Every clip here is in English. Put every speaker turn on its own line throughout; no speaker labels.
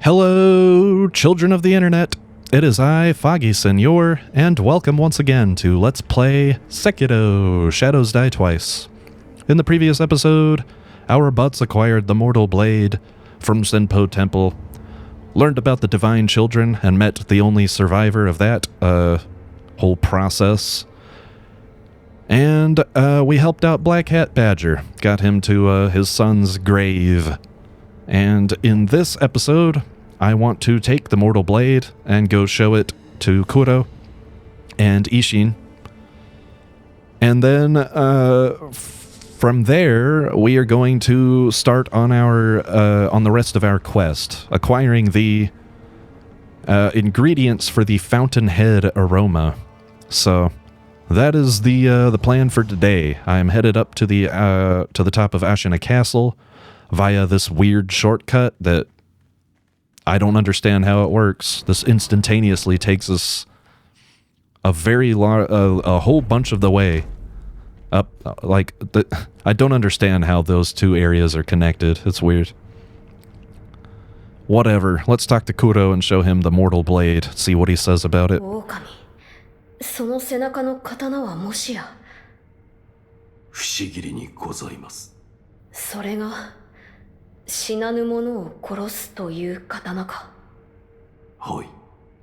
Hello, children of the internet. It is I, foggyseñor, and welcome once again to Let's Play Sekiro, Shadows Die Twice. In the previous episode, our butts acquired the mortal blade from Senpo Temple, learned about the divine children, and met the only survivor of that whole process. And we helped out Black Hat Badger, got him to his son's grave. And in this episode, I want to take the Mortal Blade and go show it to Kuro and Ashina. And then from there, we are going to start on our on the rest of our quest, acquiring the ingredients for the fountainhead aroma. So that is the plan for today. I'm headed up to the top of Ashina Castle via this weird shortcut that I don't understand how it works. This instantaneously takes us a whole bunch of the way up. I don't understand how those two areas are connected. It's weird. Whatever. Let's talk to Kuro and show him the Mortal Blade. See what he says about it.
その背中の刀はもしや。
不思議にございます。
それが死なぬ者を殺すという刀か。
はい。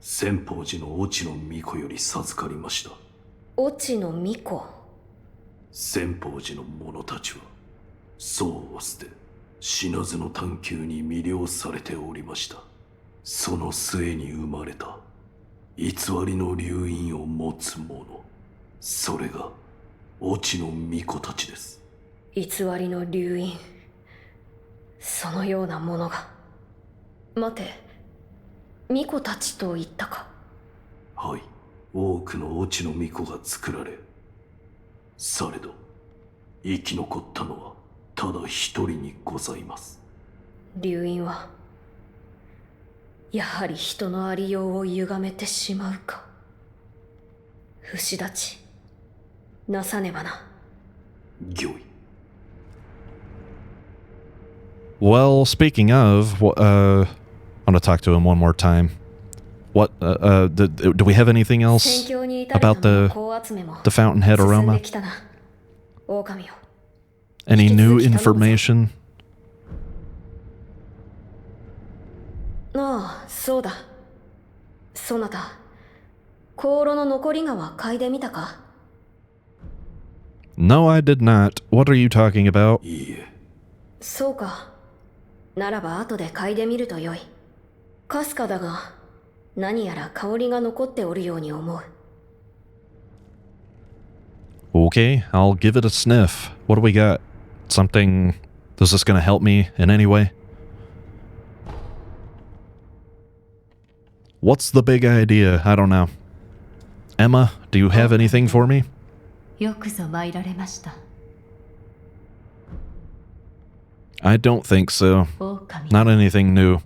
仙宝寺の越智の巫女より授かりました。
越智の巫女。
仙宝寺の者たちは僧を捨て死なずの探求に魅了されておりました。その末に生まれた偽りの流因を持つ者、それが越智の巫女たちです。
偽りの流因、そのようなものが。待て、巫女たちと言ったか。
はい、多くの越智の巫女が作られ、されど生き残ったのはただ一人にございます。
流因はやはり人のありようを歪めてしまうか。不死立ちなさねばな。
御意。
Well, speaking of, I want to talk to him one more time. What, do we have anything else about the fountainhead aroma? Any new information?
ああ、そうだ。そなた、香炉の残り香は嗅いでみたか？
No, I did not. What are you talking about?
いいえ。
そうか。ならば後で嗅いでみるとよい。かすかだが、何やら香りが残っておるように思う。
Okay, I'll give it a sniff. What do we got? Something... Is this gonna help me in any way? What's the big idea? I don't know. Emma, do you have anything for me?
よくぞ参られました。
I don't think so. Not anything new.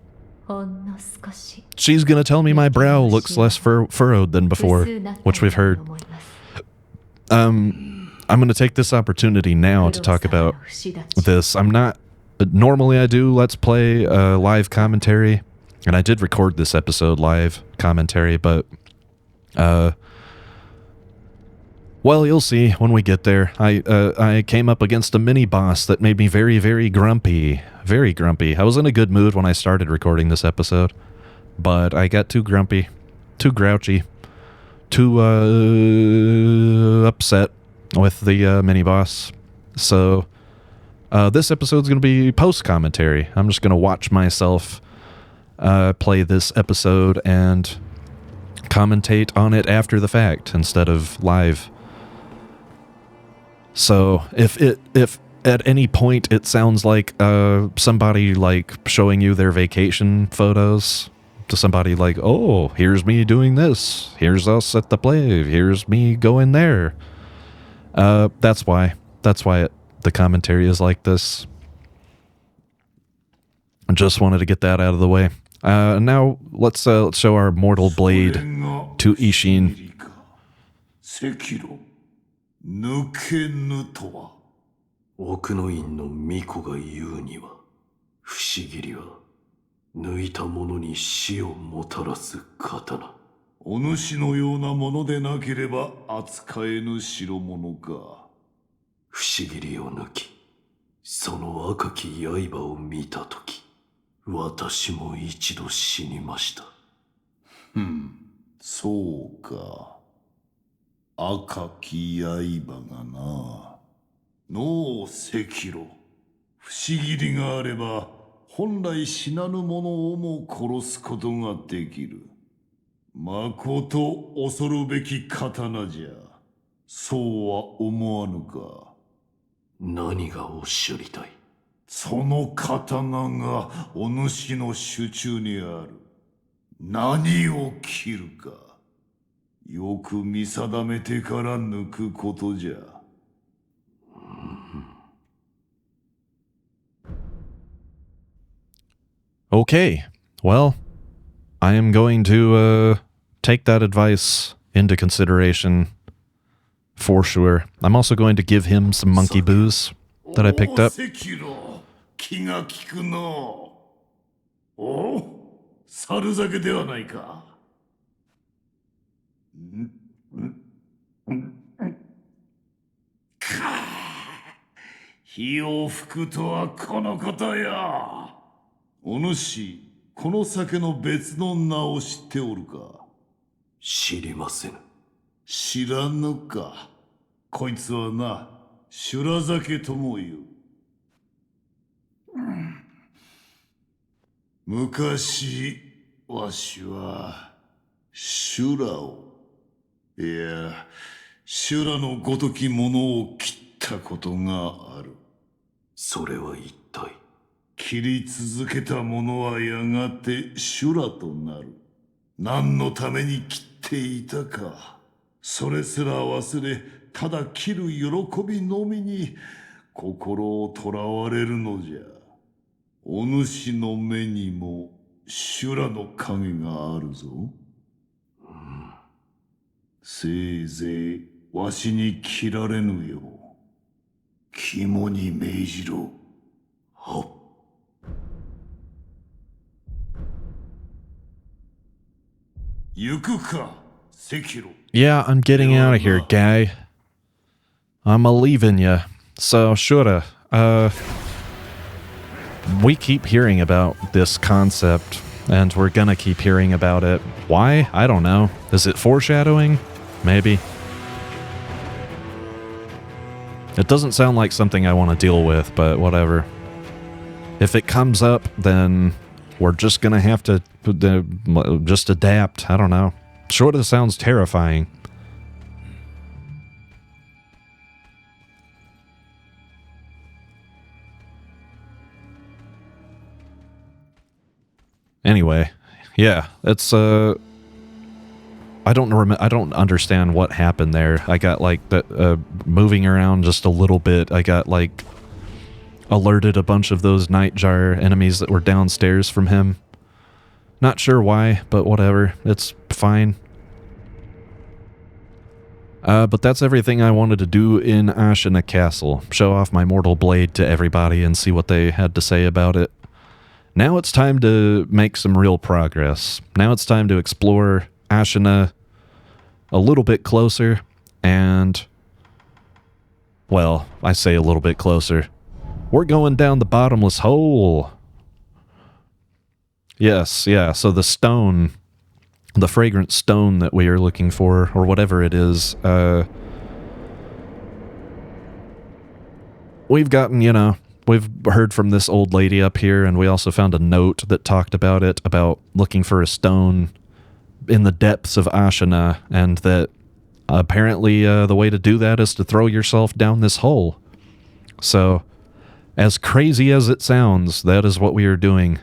ほんの少し。
She's gonna tell me my brow looks less furrowed than before, which we've heard. I'm gonna take this opportunity now to talk about this. I'm not... Normally I do Let's Play live commentary, and I did record this episode live commentary, but... Well, you'll see when we get there. I came up against a mini-boss that made me very, very grumpy. Very grumpy. I was in a good mood when I started recording this episode, but I got too grumpy, too grouchy, too upset with the mini-boss. So this episode's going to be post-commentary. I'm just going to watch myself play this episode and commentate on it after the fact instead of live. So if at any point it sounds like somebody like showing you their vacation photos to somebody like, oh, here's me doing this, here's us at the play, here's me going there, that's why the commentary is like this. I just wanted to get that out of the way. Now let's show our mortal blade to Ashina.
Sekiro. 抜けぬとは。奥の院の巫女が言うには、不思議りは抜いた者に死をもたらす刀。
お主のようなものでなければ扱えぬ代物か。
不思議りを抜き、その赤き刃を見たとき、私も一度死にました。
そうか。赤き刃がな。のう、赤炉。不思議りがあれば、本来死なぬ者をも殺すことができる。まこと恐るべき刀じゃ。そうは思わぬか。
何がおっしゃりたい？
その刀がお主の手中にある。何を切るか。よく見定めてから抜くことじゃ。
Okay, well, I am going to take that advice into consideration for sure. I'm also going to give him some monkey booze that I picked up.
赤炉、気が利くの。お、猿酒ではないか。火を吹くとはこのことよ。お主、この酒の別の名を知っておるか？
知りませぬ。
知らぬか。こいつはな、修羅酒とも言う。昔、わしは、修羅を、いや、修羅のごときものを切ったことがある。
それは一体？
切り続けたものはやがて修羅となる。何のために切っていたか。それすら忘れ、ただ切る喜びのみに心をとらわれるのじゃ。お主の目にも修羅の影があるぞ。せいぜいわしに切られぬよう肝に銘じろ。
はっ。
行くか、赤炉。
Yeah, I'm getting out of here, guy. I'm a-leaving ya. So, Shura, we keep hearing about this concept, and we're gonna keep hearing about it. Why? I don't know. Is it foreshadowing? Maybe. It doesn't sound like something I want to deal with, but whatever. If it comes up, then we're just gonna have to just adapt. I don't know. Shorta sounds terrifying. Anyway, yeah, it's I don't understand what happened there. I got like the moving around just a little bit. I got like alerted a bunch of those nightjar enemies that were downstairs from him. Not sure why, but whatever. It's fine. But that's everything I wanted to do in Ashina Castle. Show off my mortal blade to everybody and see what they had to say about it. Now it's time to make some real progress. Now it's time to explore Ashina a little bit closer, and, well, I say a little bit closer. We're going down the bottomless hole. Yes, yeah, so the stone, the fragrant stone that we are looking for, or whatever it is, we've gotten, you know, we've heard from this old lady up here, and we also found a note that talked about it, about looking for a stone in the depths of Ashina, and that apparently the way to do that is to throw yourself down this hole. So, as crazy as it sounds, that is what we are doing.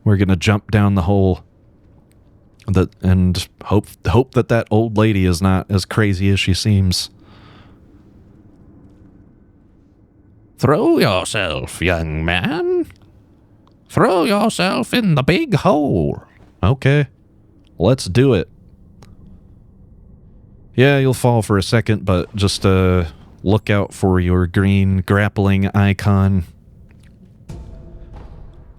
We're gonna jump down the hole and hope that that old lady is not as crazy as she seems. Throw yourself, young man. Throw yourself in the big hole. Okay, let's do it. Yeah, you'll fall for a second, but just look out for your green grappling icon.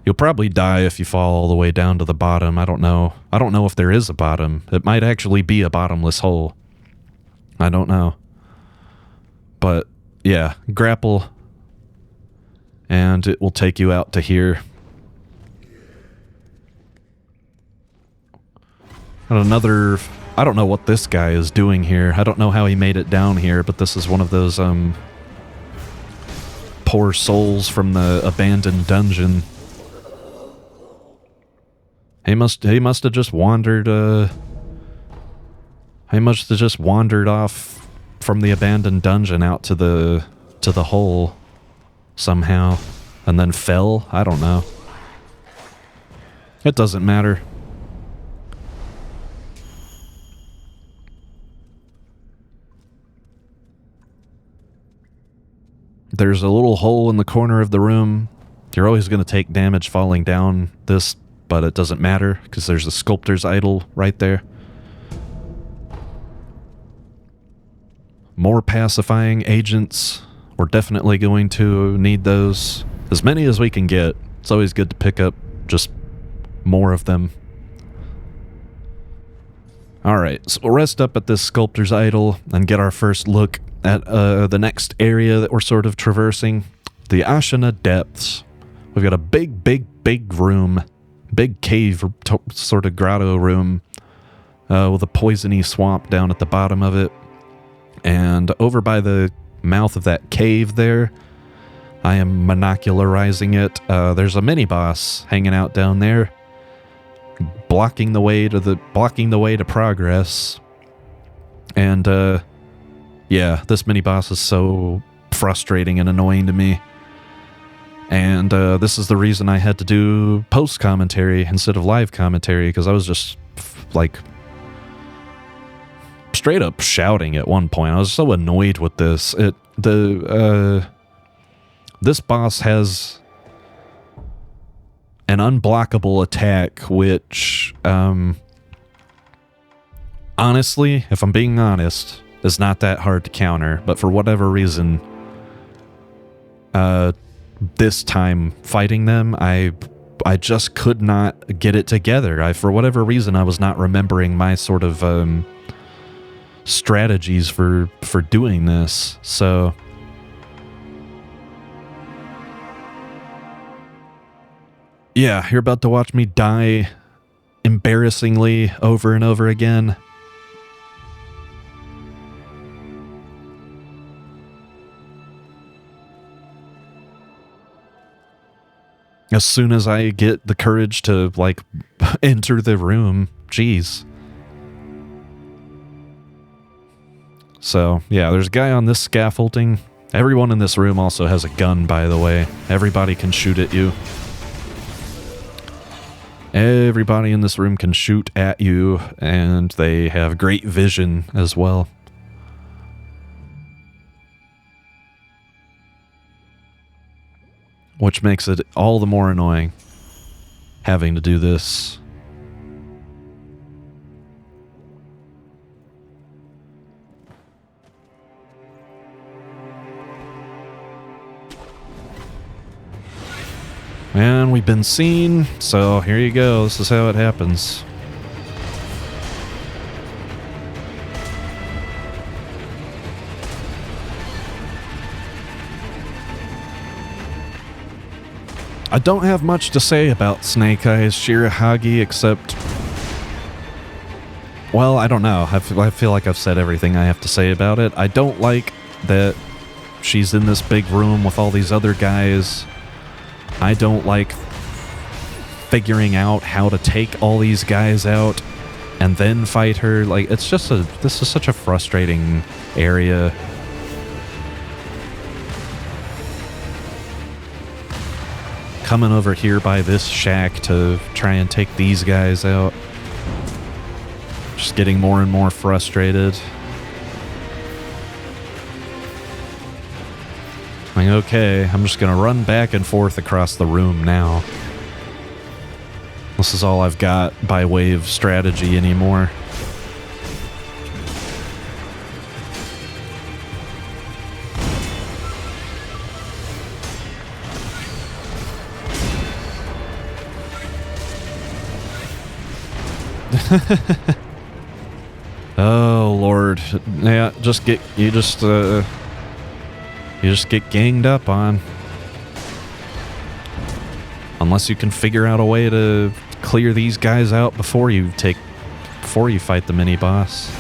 You'll probably die if you fall all the way down to the bottom. I don't know. I don't know if there is a bottom. It might actually be a bottomless hole. I don't know. But, yeah, grapple. And it will take you out to here. And another... I don't know what this guy is doing here. I don't know how he made it down here, but this is one of those, poor souls from the abandoned dungeon. He must have just wandered, he must have just wandered off from the abandoned dungeon out to the hole somehow, and then fell. I don't know. It doesn't matter. There's a little hole in the corner of the room. You're always going to take damage falling down this, but it doesn't matter because there's a sculptor's idol right there. More pacifying agents. We're definitely going to need those. As many as we can get. It's always good to pick up just more of them. Alright, so we'll rest up at this sculptor's idol and get our first look at the next area that we're sort of traversing. The Ashina depths. We've got a big room. Big cave, sort of grotto room. With a poisony swamp down at the bottom of it. And over by the mouth of that cave there, I am monocularizing it. There's a mini-boss hanging out down there. Blocking the way to progress. And, yeah, this mini-boss is so frustrating and annoying to me. And this is the reason I had to do post-commentary instead of live commentary, because I was just, like, straight up shouting at one point. I was so annoyed with this. This boss has an unblockable attack, which, honestly, if I'm being honest, is not that hard to counter, but for whatever reason, this time fighting them, I just could not get it together. For whatever reason, I was not remembering my sort of strategies for doing this. So yeah, you're about to watch me die embarrassingly over and over again. As soon as I get the courage to, like, enter the room. Jeez. So, yeah, there's a guy on this scaffolding. Everyone in this room also has a gun, by the way. Everybody can shoot at you. Everybody in this room can shoot at you, and they have great vision as well. Which makes it all the more annoying having to do this. And we've been seen, so here you go. This is how it happens. I don't have much to say about Snake Eyes Shirahagi except... well, I don't know. I feel like I've said everything I have to say about it. I don't like that she's in this big room with all these other guys. I don't like figuring out how to take all these guys out and then fight her. Like, it's just this is such a frustrating area. Coming over here by this shack to try and take these guys out. Just getting more and more frustrated. Like, okay, I'm just gonna run back and forth across the room now. This is all I've got by way of strategy anymore. Oh Lord, yeah, you just get ganged up on. Unless you can figure out a way to clear these guys out before you fight the mini boss.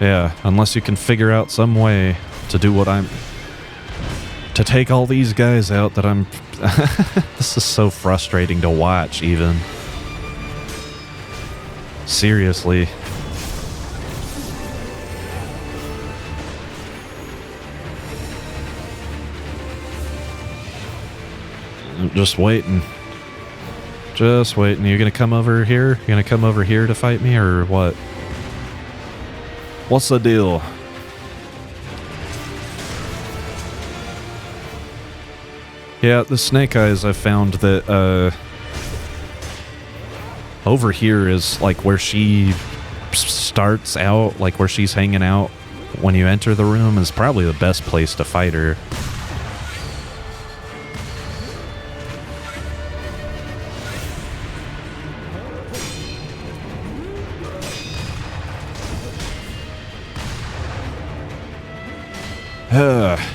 Yeah, unless you can figure out some way to do to take all these guys out that I'm... This is so frustrating to watch, even. Seriously. Just waiting. Just waiting. You gonna come over here? You gonna come over here to fight me, or what? What's the deal? Yeah, the snake eyes, I found that, over here is, like, where she starts out, like, where she's hanging out when you enter the room, is probably the best place to fight her.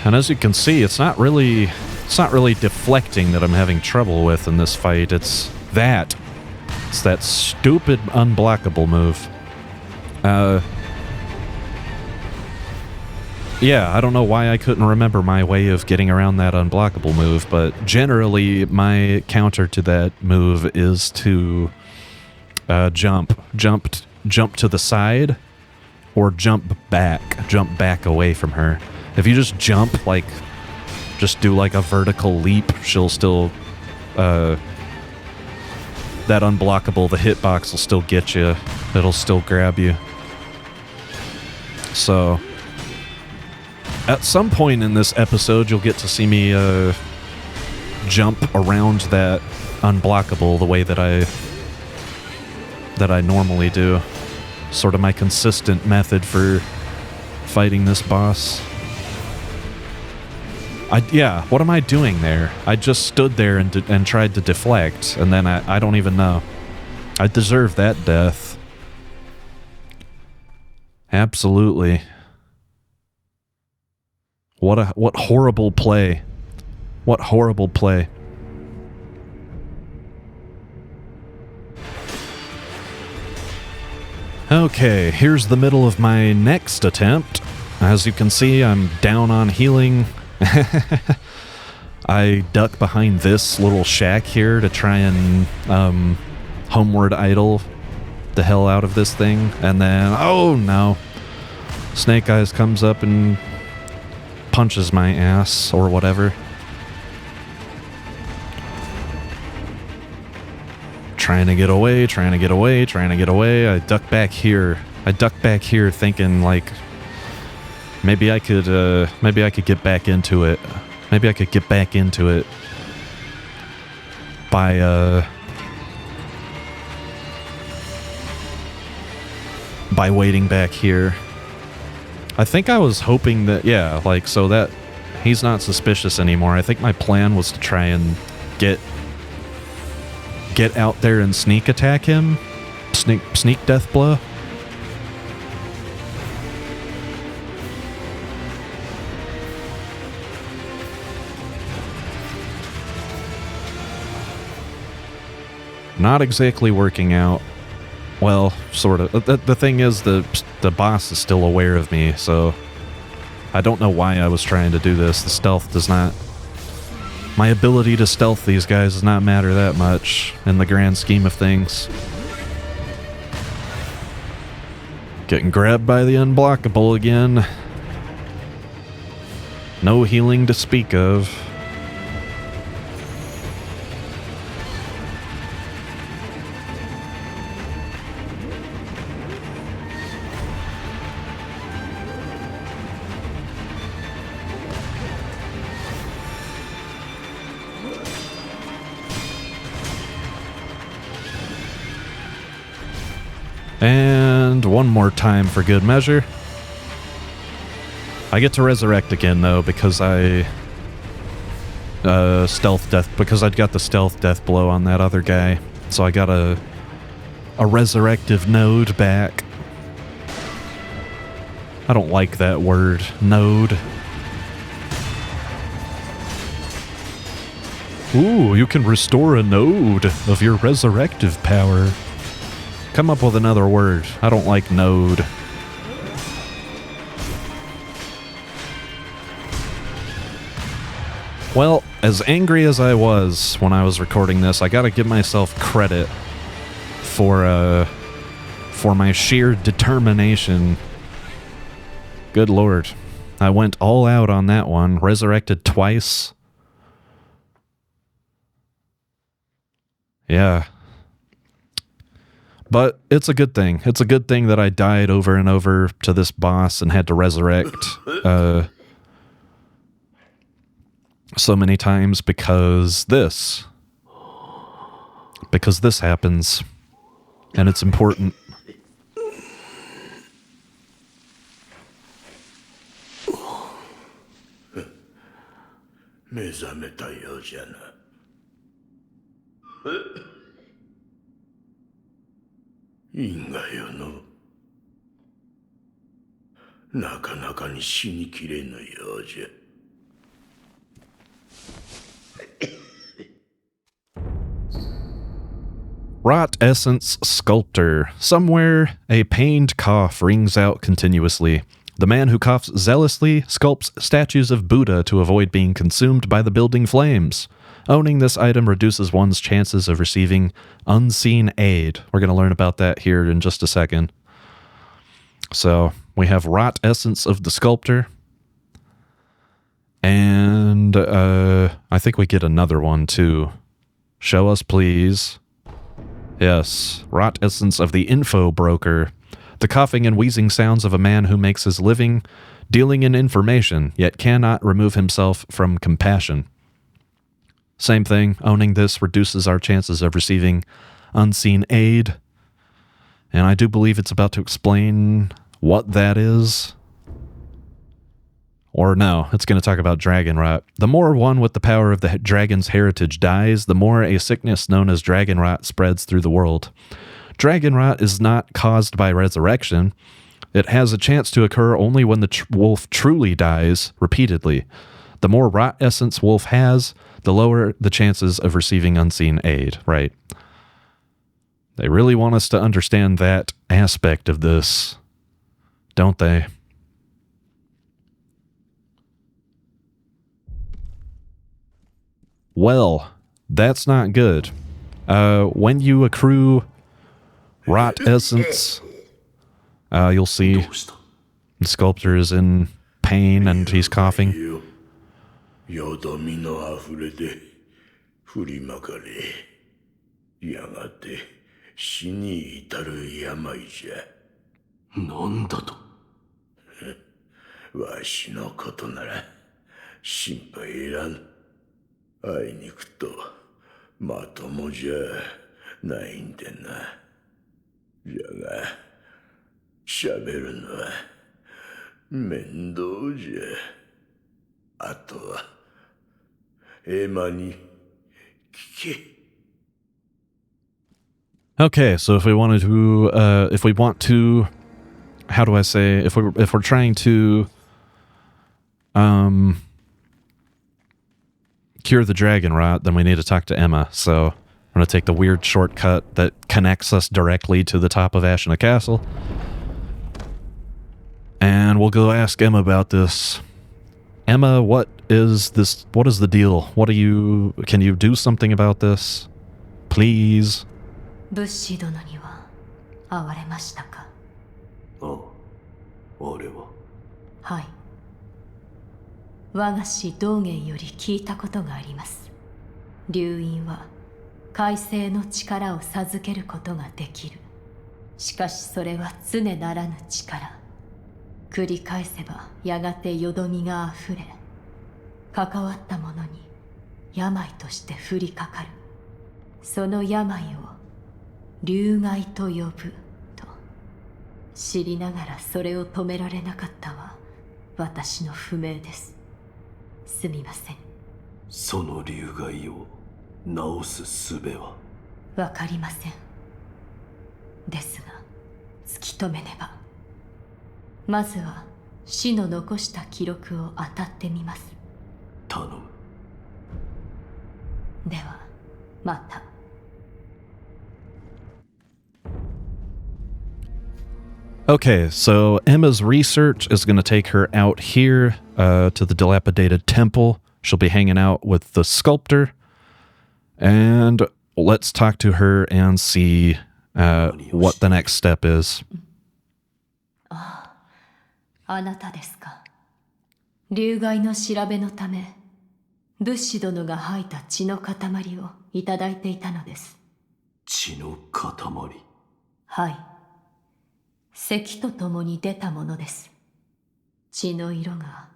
And as you can see, it's not really deflecting that I'm having trouble with in this fight. It's that stupid unblockable move. Yeah, I don't know why I couldn't remember my way of getting around that unblockable move, but generally my counter to that move is to jump to the side or jump back away from her. If you just jump, like, just do like a vertical leap, she'll still, that unblockable, the hitbox will still get you. It'll still grab you. So, at some point in this episode, you'll get to see me, jump around that unblockable the way that I normally do. Sort of my consistent method for fighting this boss. Yeah, what am I doing there? I just stood there and tried to deflect, and then I don't even know. I deserve that death. Absolutely. What horrible play. What horrible play. Okay, here's the middle of my next attempt. As you can see, I'm down on healing. I duck behind this little shack here to try and homeward idle the hell out of this thing, and then, oh no, Snake Eyes comes up and punches my ass or whatever. Trying to get away. I duck back here thinking, like, maybe I could get back into it. Maybe I could get back into it by waiting back here. I think I was hoping that, yeah, like, so that he's not suspicious anymore. I think my plan was to try and get out there and sneak attack him. Sneak death blow. Not exactly working out. Well, sort of. The thing is, the boss is still aware of me, so I don't know why I was trying to do this. The stealth does not... My ability to stealth these guys does not matter that much in the grand scheme of things. Getting grabbed by the unblockable again. No healing to speak of. And one more time for good measure. I get to resurrect again, though, because stealth death, because I'd got the stealth death blow on that other guy. So I got a resurrective node back. I don't like that word, node. Ooh, you can restore a node of your resurrective power. Come up with another word. I don't like node. Well, as angry as I was when I was recording this, I gotta give myself credit for my sheer determination. Good lord. I went all out on that one. Resurrected twice. Yeah. But it's a good thing. It's a good thing that I died over and over to this boss and had to resurrect so many times because this happens. And it's important.
目覚めたようじゃな。因果よの。なかなかに死にきれぬようじゃ。
Rot Essence Sculptor. Somewhere, a pained cough rings out continuously. The man who coughs zealously sculpts statues of Buddha to avoid being consumed by the building flames. Owning this item reduces one's chances of receiving unseen aid. We're going to learn about that here in just a second. So, we have Rot Essence of the Sculptor. And, I think we get another one, too. Show us, please. Yes, Rot Essence of the Info Broker. The coughing and wheezing sounds of a man who makes his living dealing in information, yet cannot remove himself from compassion. Same thing, owning this reduces our chances of receiving unseen aid. And I do believe it's about to explain what that is. Or no, it's going to talk about Dragonrot. The more one with the power of the dragon's heritage dies, the more a sickness known as Dragonrot spreads through the world. Dragonrot is not caused by resurrection. It has a chance to occur only when the wolf truly dies repeatedly. The more rot essence wolf has, the lower the chances of receiving unseen aid. Right. They really want us to understand that aspect of this, don't they? Well, that's not good. When you accrue rot essence, you'll see the sculptor is in pain and he's coughing.
よどみのあふれで振りまかれ、やがて死に至る病じゃ。
なんだと？
わしのことなら心配いらん。あいにくとまともじゃないんでな。じゃが喋るのは面倒じゃ。あとはエマに聞け。
Okay, so if we want to, how do I say, if we're trying to, cure the Dragonrot, then we need to talk to Emma. So I'm going to take the weird shortcut that connects us directly to the top of Ashina Castle. And we'll go ask Emma about this. Emma, what is this? What is the deal? Can you do something about this? Please?
物資殿には会われましたか？
あれは。
はい。我が師道元より聞いたことがあります。流院は海星の力を授けることができる。しかしそれは常ならぬ力。繰り返せばやがてよどみがあふれ、関わった者に病として降りかかる。その病を流害と呼ぶと知りながらそれを止められなかったは私の不明です。すみません。
その流害を治す術は。
わかりません。ですが突き止めねば。まずは死の残した記録を当たってみます。
頼む。
ではまた。
Okay, so Emma's research is going to take her out here to the dilapidated temple. She'll be hanging out with the sculptor. And let's talk to her and see what the next step is.
あなたですか。流害の調べのため、仏師殿が吐いた血の塊をいただいていたのです。
血の塊。
はい。咳とともに出たものです。血の色が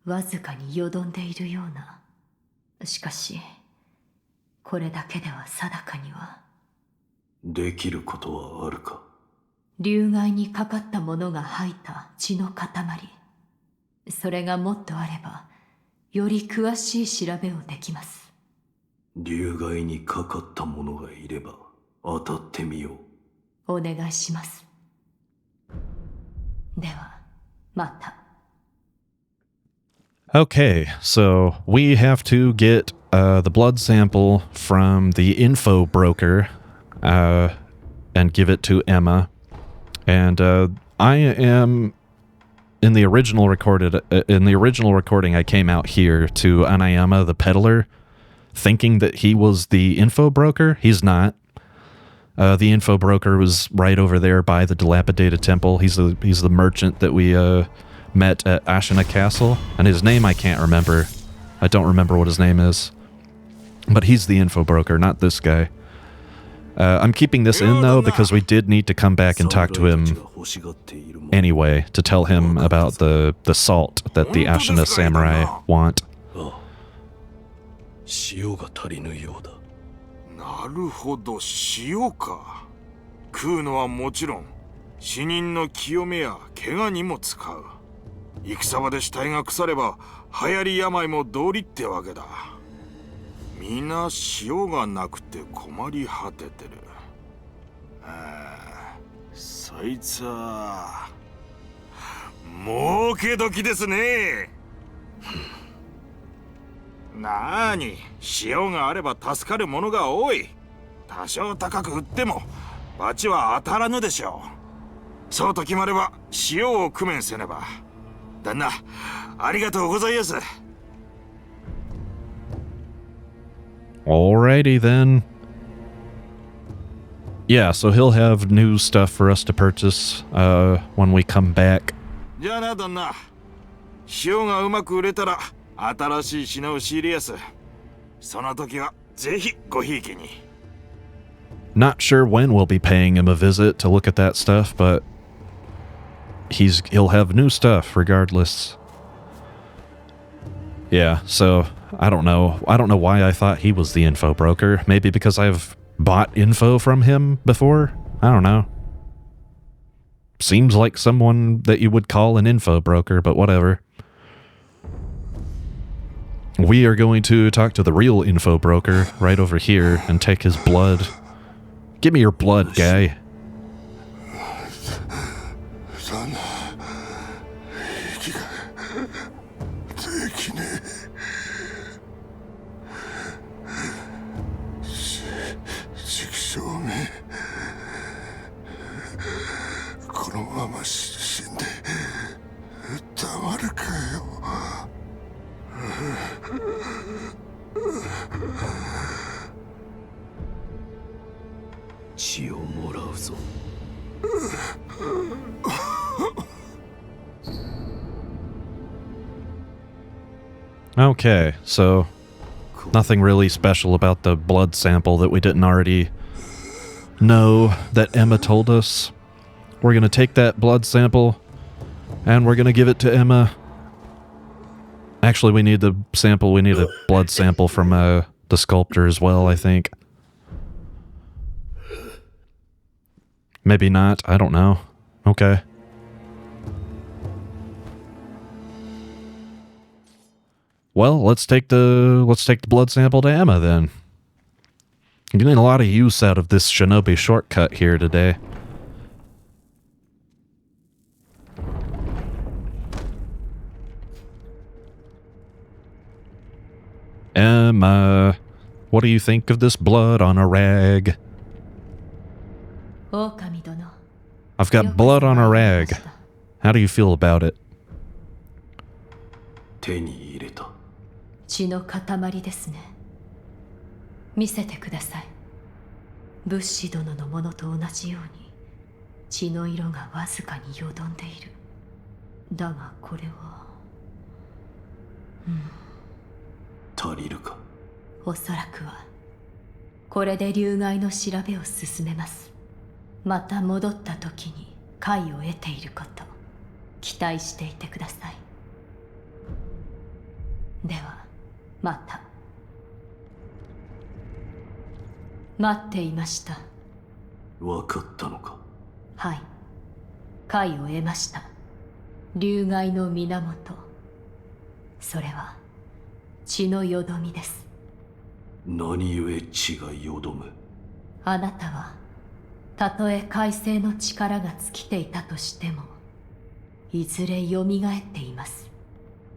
わずかによどんでいるような。しかし、これだけでは定かには。
できることはあるか。
流害にかかったものが吐いた血の塊。それがもっとあれば、より詳しい調べをできます。
流害にかかったものがいれば当たってみよ
う。お願いします。では、また。
Okay, so we have to get the blood sample from the info broker and give it to Emma. And I am in the original recording. I came out here to Anayama, the peddler, thinking that he was the info broker. He's not. The info broker was right over there by the dilapidated temple. He's the merchant that we met at Ashina Castle, and his name I can't remember. I don't remember what his name is. But he's the info broker, not this guy. I'm keeping this in, though, because we did need to come back and talk to him anyway, to tell him about the salt that the Ashina samurai want.
塩が足りぬようだ。
なるほど、塩か。食うのはもちろん、死人の清めや怪我にも使う。戦場で死体が腐れば、流行り病も道理ってわけだ。皆塩がなくて困り果ててる。そいつは儲け時ですね。なーに、塩があれば助かるものが多い。多少高く売っても罰は当たらぬでしょう。そうと決まれば塩を工面せねば。旦那、ありがとうございます。
Alrighty then. Yeah, so he'll have new stuff for us to purchase when we come back.
じゃあな、旦那。塩がうまく売れたら新しい品を仕入れやす。その時はぜひごひいきに。
Not sure when we'll be paying him a visit to look at that stuff, but he'll have new stuff regardless. Yeah, so I don't know. I don't know why I thought he was the info broker. Maybe because I've bought info from him before? I don't know. Seems like someone that you would call an info broker, but whatever. We are going to talk to the real info broker right over here and take his blood. Give me your blood, guy. Okay, so nothing really special about the blood sample that we didn't already know that Emma told us. We're going to take that blood sample and we're going to give it to Emma. Actually, we need the sample. We need a blood sample from the sculptor as well, I think. Maybe not. I don't know. Okay. Well, let's take the blood sample to Emma then. I'm getting a lot of use out of this shinobi shortcut here today. Emma, what do you think of this blood on a rag? I've got blood on a rag. How do you feel about it?
手に入れた。
血の塊ですね。見せてください。物資殿のものと同じように血の色がわずかによどんでいる。だがこれは、
足りるか。
おそらくはこれで流害の調べを進めます。また戻った時に解を得ていること期待していてください。ではまた。待っていました。
わかったのか。
はい、解を得ました。流害の源、それは血のよどみです。
何故血がよどむ。
あなたはたとえ海星の力が尽きていたとしてもいずれよみがえっています。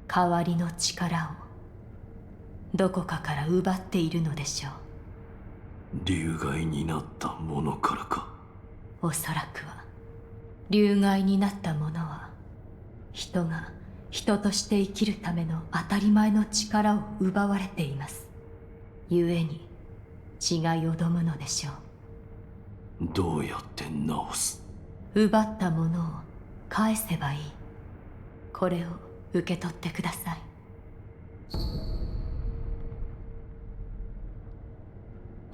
代わりの力をどこかから奪っているのでしょう。
流害になったものからか。
おそらくは流害になったものは人が人として生きるための当たり前の力を奪われています。故に血がよどむのでしょう。
どうやって直す。
奪ったものを返せばいい。これを受け取ってください。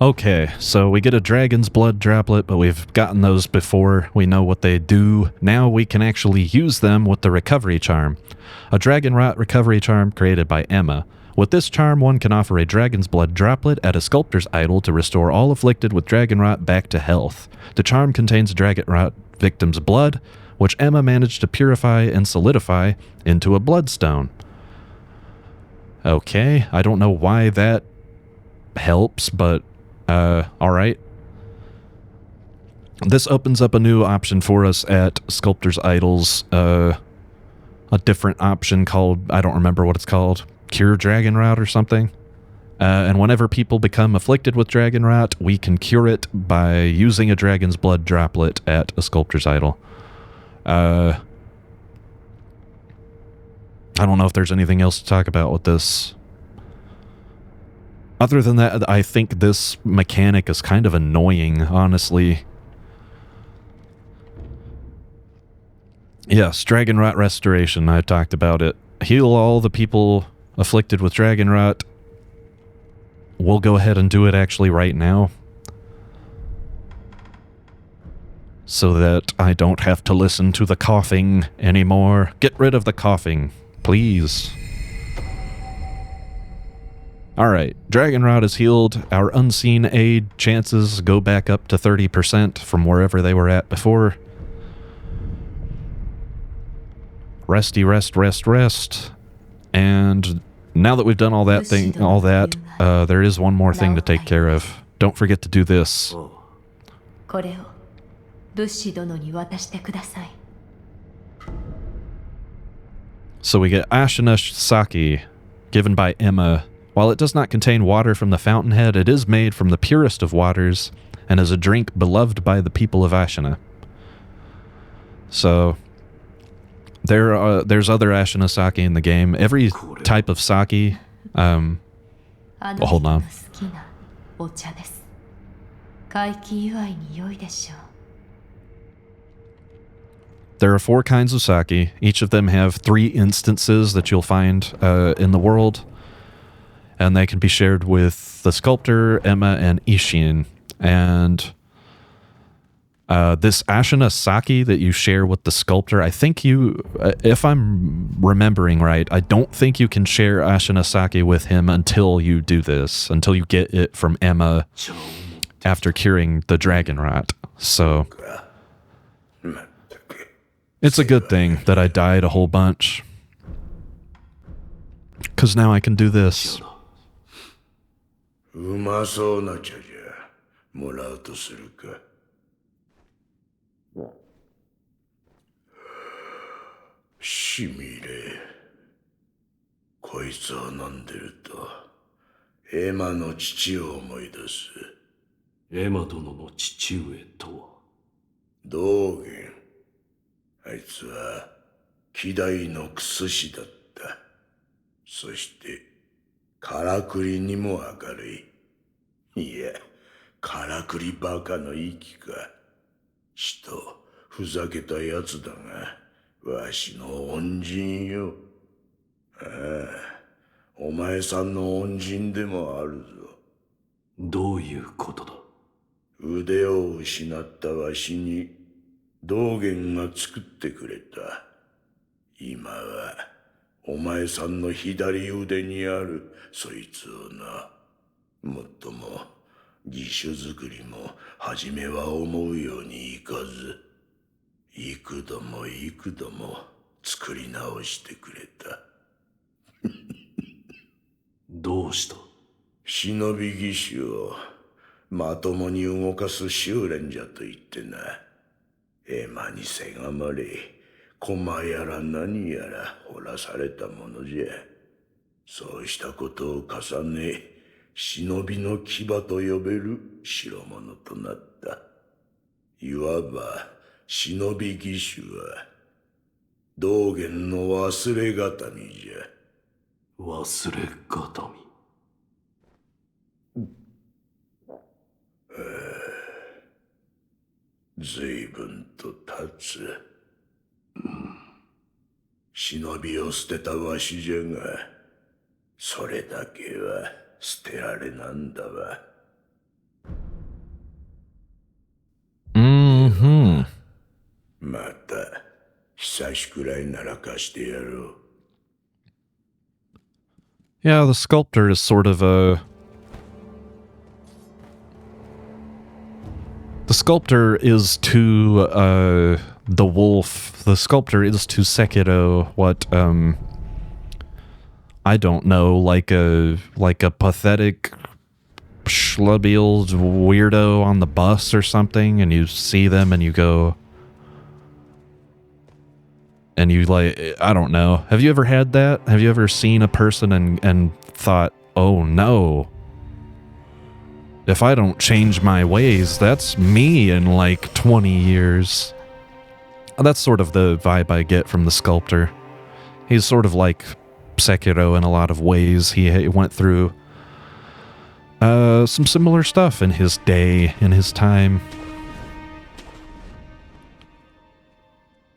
Okay, so we get a dragon's blood droplet, but we've gotten those before. We know what they do. Now we can actually use them with the recovery charm. A Dragonrot recovery charm created by Emma. With this charm, one can offer a dragon's blood droplet at a sculptor's idol to restore all afflicted with Dragonrot back to health. The charm contains Dragonrot victim's blood, which Emma managed to purify and solidify into a bloodstone. Okay, I don't know why that helps, but alright. This opens up a new option for us at Sculptor's Idols. A different option called, I don't remember what it's called, Cure Dragonrot or something. And whenever people become afflicted with Dragonrot, we can cure it by using a dragon's blood droplet at a Sculptor's Idol. I don't know if there's anything else to talk about with this. Other than that, I think this mechanic is kind of annoying, honestly. Yes, Dragonrot Restoration, I talked about it. Heal all the people afflicted with Dragonrot. We'll go ahead and do it actually right now. So that I don't have to listen to the coughing anymore. Get rid of the coughing, please. Alright, Dragonrot is healed. Our unseen aid chances go back up to 30% from wherever they were at before. Resty, rest. And now that we've done all that there is one more thing to take care of. Don't forget to do this. So we get Ashina sake, given by Emma. While it does not contain water from the fountainhead, it is made from the purest of waters, and is a drink beloved by the people of Ashina. So, there's other Ashina sake in the game. Every type of sake... hold on. There are 4 kinds of sake. Each of them have 3 instances that you'll find in the world. And they can be shared with the sculptor, Emma, and Ishin. And this Ashina sake that you share with the sculptor, I think you, if I'm remembering right, I don't think you can share Ashina sake with him until you do this, until you get it from Emma after curing the Dragonrot. So it's a good thing that I died a whole bunch. Because now I can do this.
うまそうな茶じゃ。もらうとするか。しみれ。こいつを飲んでると、エマの父を思い出す。
エマ殿の父上とは？
道元。あいつは、希代のクス師だった。そして、からくりにも明るい。いや、からくりバカの息か。ちと、ふざけたやつだが、わしの恩人よ。ああ、お前さんの恩人でもあるぞ。
どういうことだ？
腕を失ったわしに、道元が作ってくれた。今は、お前さんの左腕にある、そいつをな。もっとも、義手作りも、初めは思うようにいかず、幾度も幾度も作り直してくれた。
どうした？
忍び義手を、まともに動かす修練じゃと言ってな。エマにせがまれ、駒やら何やら掘らされたものじゃ。そうしたことを重ね、忍びの牙と呼べる代物となった。いわば、忍び義手は、道元の忘れがたみじゃ。
忘れがたみ。
随分と経つ。忍びを捨てたわしじゃが、それだけは捨てられなんだわ。また、久しくらいなら貸してやろう。
Yeah, the sculptor is sort of a... The sculptor is to the wolf. The sculptor is to Sekiro what I don't know, like a pathetic schlubby old weirdo on the bus or something, and you see them and you go, and you like, I don't know. Have you ever had that? Have you ever seen a person and thought, oh no, if I don't change my ways, that's me in like 20 years. That's sort of the vibe I get from the sculptor. He's sort of like Sekiro in a lot of ways. He went through some similar stuff in his day, in his time.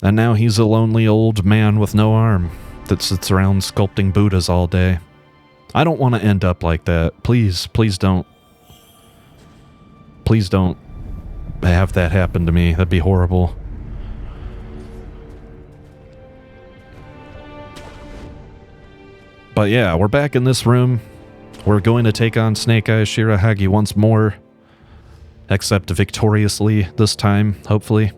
And now he's a lonely old man with no arm that sits around sculpting Buddhas all day. I don't want to end up like that. Please, please don't. Please don't have that happen to me. That'd be horrible. But yeah, we're back in this room. We're going to take on Snake Eyes Shirahagi once more. Except victoriously this time, hopefully.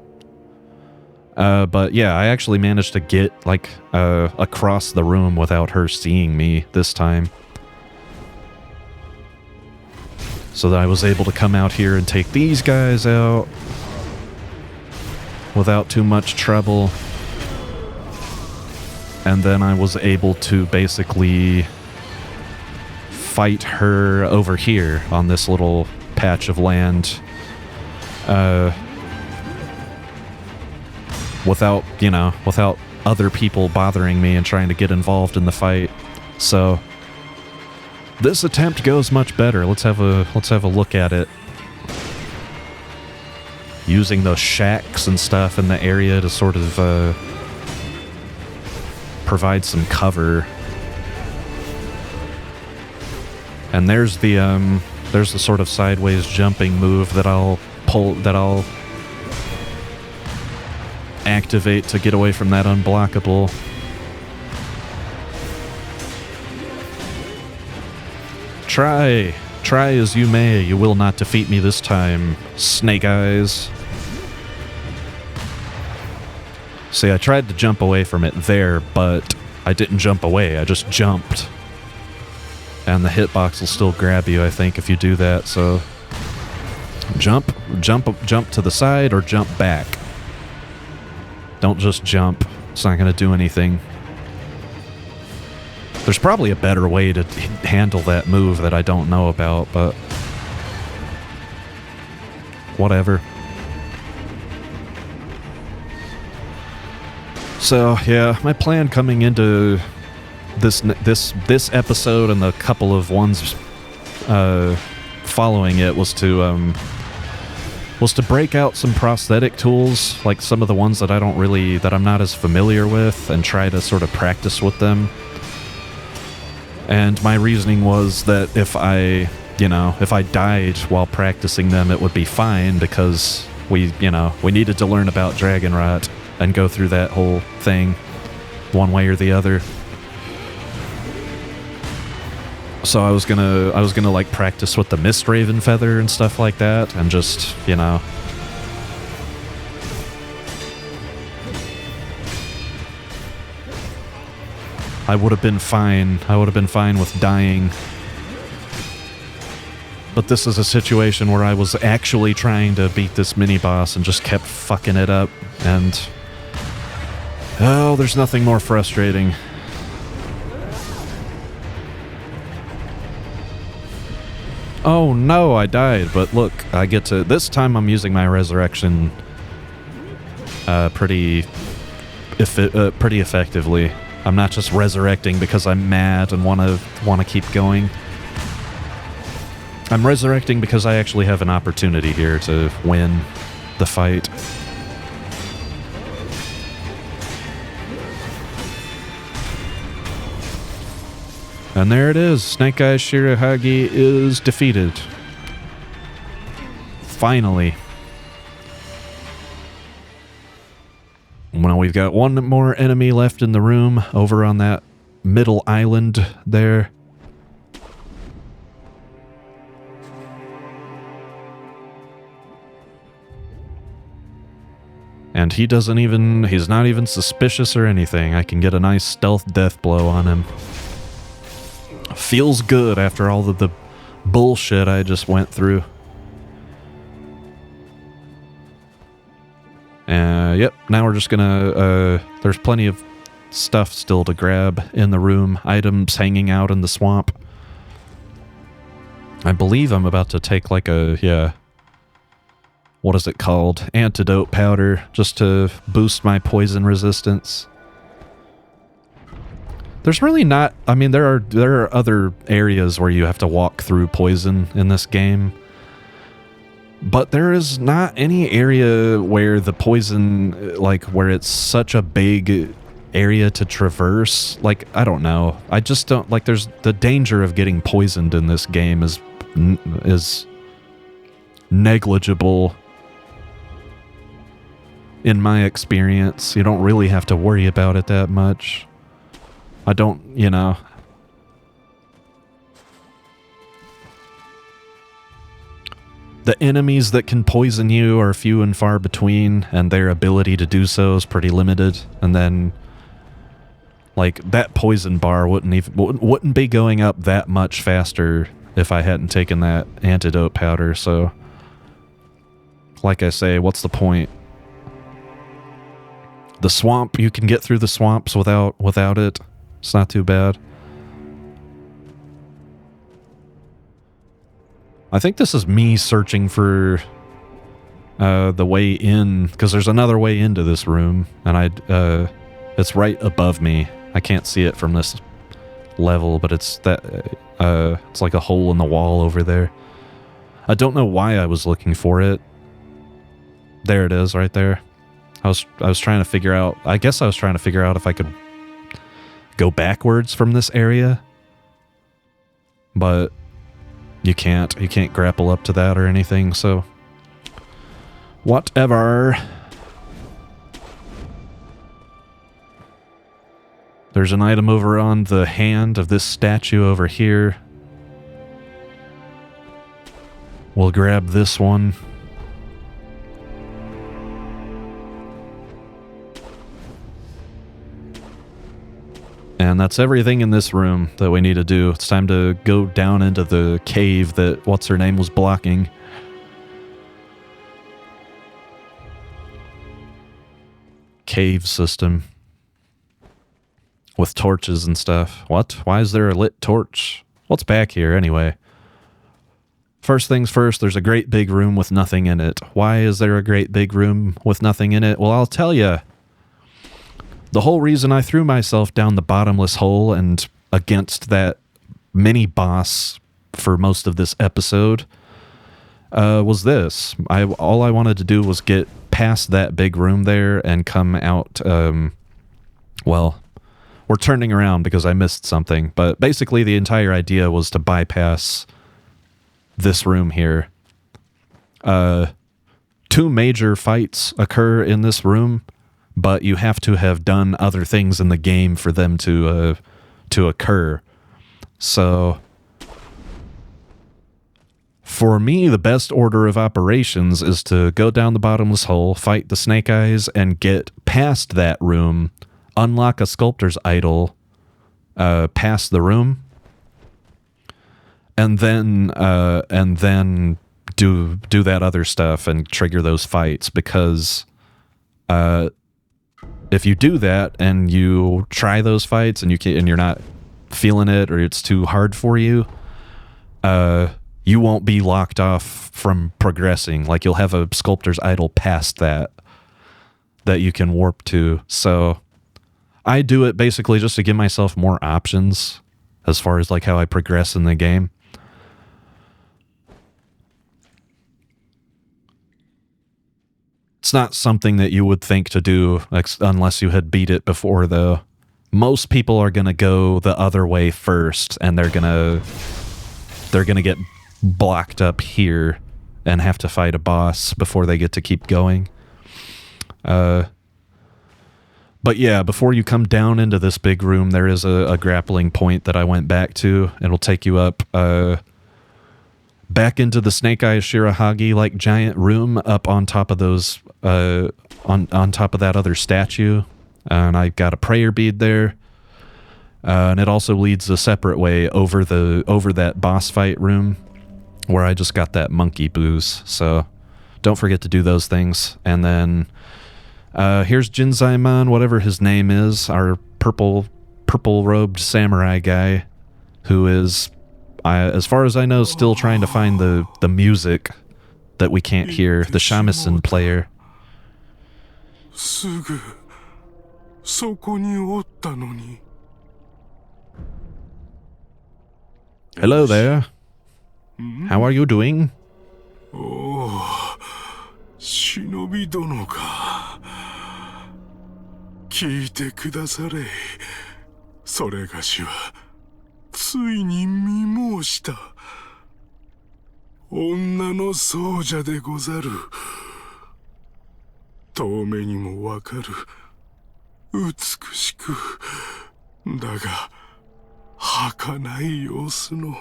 But yeah, I actually managed to get, like, across the room without her seeing me this time. So that I was able to come out here and take these guys out without too much trouble. And then I was able to basically fight her over here on this little patch of land. Without, you know, without other people bothering me and trying to get involved in the fight. So this attempt goes much better. Let's have a look at it. Using those shacks and stuff in the area to sort of provide some cover. And there's the sort of sideways jumping move that I'll activate to get away from that unblockable. Try as you may, you will not defeat me this time, Snake Eyes. See, I tried to jump away from it there, but I didn't jump away, I just jumped. And the hitbox will still grab you, I think, if you do that. So jump to the side or jump back. Don't just jump. It's not going to do anything. There's probably a better way to handle that move that I don't know about, but whatever. So, yeah, my plan coming into this episode and the couple of ones following it was to break out some prosthetic tools, like some of the ones that I'm not as familiar with, and try to sort of practice with them. And my reasoning was that if I died while practicing them, it would be fine, because we needed to learn about Dragonrot and go through that whole thing one way or the other. So I was gonna like practice with the Mist Raven feather and stuff like that, and just, I would have been fine. I would have been fine with dying. But this is a situation where I was actually trying to beat this mini-boss and just kept fucking it up, and oh, there's nothing more frustrating. Oh no, I died, but look, I get to... This time I'm using my resurrection pretty effectively. I'm not just resurrecting because I'm mad and want to keep going. I'm resurrecting because I actually have an opportunity here to win the fight. And there it is. Snake Eyes Shirahagi is defeated. Finally. Well, we've got one more enemy left in the room over on that middle island there. And he's not even suspicious or anything. I can get a nice stealth death blow on him. Feels good after all of the bullshit I just went through. Yep, now we're just gonna, there's plenty of stuff still to grab in the room. Items hanging out in the swamp. I believe I'm about to take like what is it called? Antidote powder, just to boost my poison resistance. There's really not... I mean, there are other areas where you have to walk through poison in this game. But there is not any area where the poison, like, where it's such a big area to traverse. Like, I don't know. I just don't... Like, there's... The danger of getting poisoned in this game is negligible. In my experience, you don't really have to worry about it that much. I don't, The enemies that can poison you are few and far between, and their ability to do so is pretty limited. And then, like, that poison bar wouldn't be going up that much faster if I hadn't taken that antidote powder. So, like I say, what's the point? The swamp, you can get through the swamps without it. It's not too bad. I think this is me searching for the way in, because there's another way into this room, and it's right above me. I can't see it from this level, but it's like a hole in the wall over there. I don't know why I was looking for it. There it is, right there. I was trying to figure out... I guess I was trying to figure out if I could go backwards from this area. But you can't. You can't grapple up to that or anything, so... Whatever. There's an item over on the hand of this statue over here. We'll grab this one. And that's everything in this room that we need to do. It's time to go down into the cave that what's-her-name was blocking. Cave system. With torches and stuff. What? Why is there a lit torch? What's back here anyway? First things first, there's a great big room with nothing in it. Why is there a great big room with nothing in it? Well, I'll tell you. The whole reason I threw myself down the bottomless hole and against that mini boss for most of this episode was this. All I wanted to do was get past that big room there and come out, well, we're turning around because I missed something, but basically the entire idea was to bypass this room here. 2 major fights occur in this room, but you have to have done other things in the game for them to occur. So, for me, the best order of operations is to go down the bottomless hole, fight the snake eyes, and get past that room, unlock a sculptor's idol, past the room, and then do that other stuff and trigger those fights, because if you do that and you try those fights and you're not feeling it, or it's too hard for you, you won't be locked off from progressing. Like, you'll have a sculptor's idol past that you can warp to. So I do it basically just to give myself more options as far as like how I progress in the game. It's not something that you would think to do unless you had beat it before, though. Most people are going to go the other way first, and they're going to get blocked up here and have to fight a boss before they get to keep going. But yeah, before you come down into this big room, there is a grappling point that I went back to. It'll take you up back into the Snake Eyes Shirahagi like giant room up on top of those on top of that other statue, and I got a prayer bead there, and it also leads a separate way over that boss fight room where I just got that monkey booze. So don't forget to do those things. And then here's Jinzaimon, whatever his name is, our purple robed samurai guy, who is, as far as I know, still trying to find the music that we can't hear, the shamisen player. Hello there. How are you doing?
Oh, shinobi dono ka. Kiite kudasare. Soregashi wa tsui ni mimoushita. Onna no souja de gozaru. Toume ni mo wakaru. Utsukushiku. Daga, hakanai yousu no.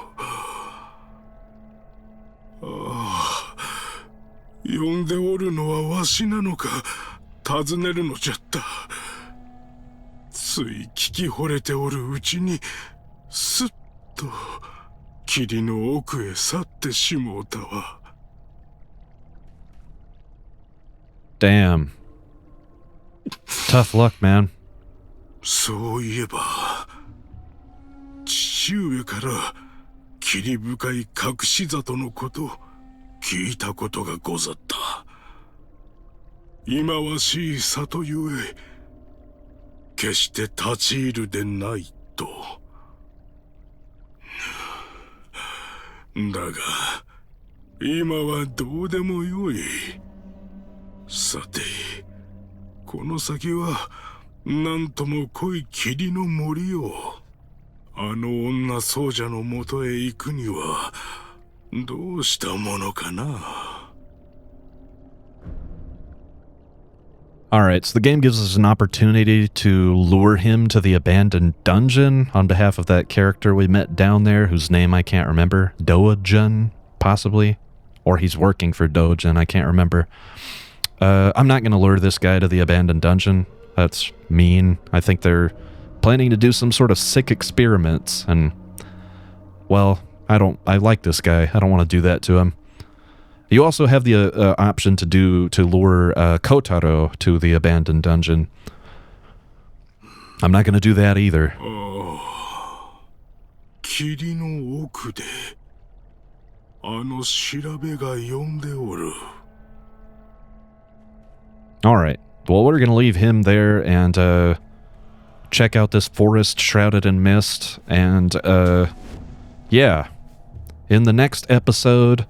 呼んでおるのはわしなのか、尋ねるのじゃった。つい聞き惚れておるうちに、すっと霧の奥へ去ってしもうたわ。
Damn. Tough luck, man.
そういえば、父上から霧深い隠し里のこと聞いたことがござった。忌まわしい里ゆえ決して立ち入るでないと。だが今はどうでもよい。さてこの先はなんとも濃い霧の森をあの女僧者のもとへ行くにはどうしたものかな。
Alright, so the game gives us an opportunity to lure him to the abandoned dungeon on behalf of that character we met down there, whose name I can't remember. Doujin, possibly? Or he's working for Doujin, I can't remember. I'm not going to lure this guy to the abandoned dungeon. That's mean. I think they're planning to do some sort of sick experiments, and, well, I like this guy. I don't want to do that to him. You also have the option to lure Kotaro to the abandoned dungeon. I'm not going to do that either.
霧の奥であの調べが呼んでおる。
All right. Well, we're going to leave him there and check out this forest shrouded in mist. And, yeah. In the next episode,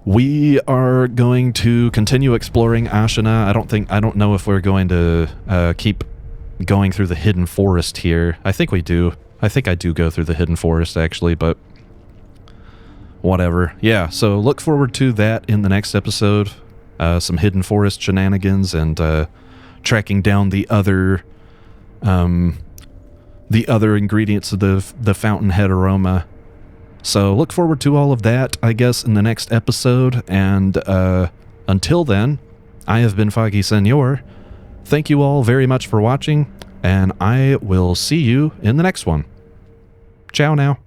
we are going to continue exploring Ashina. I don't know if we're going to keep going through the hidden forest here. I think we do. I think I do go through the hidden forest, actually, but whatever. Yeah, so look forward to that in the next episode. Some hidden forest shenanigans and tracking down the other ingredients of the fountainhead aroma. So look forward to all of that, I guess, in the next episode. And until then, I have been foggyseñor. Thank you all very much for watching, and I will see you in the next one. Ciao now.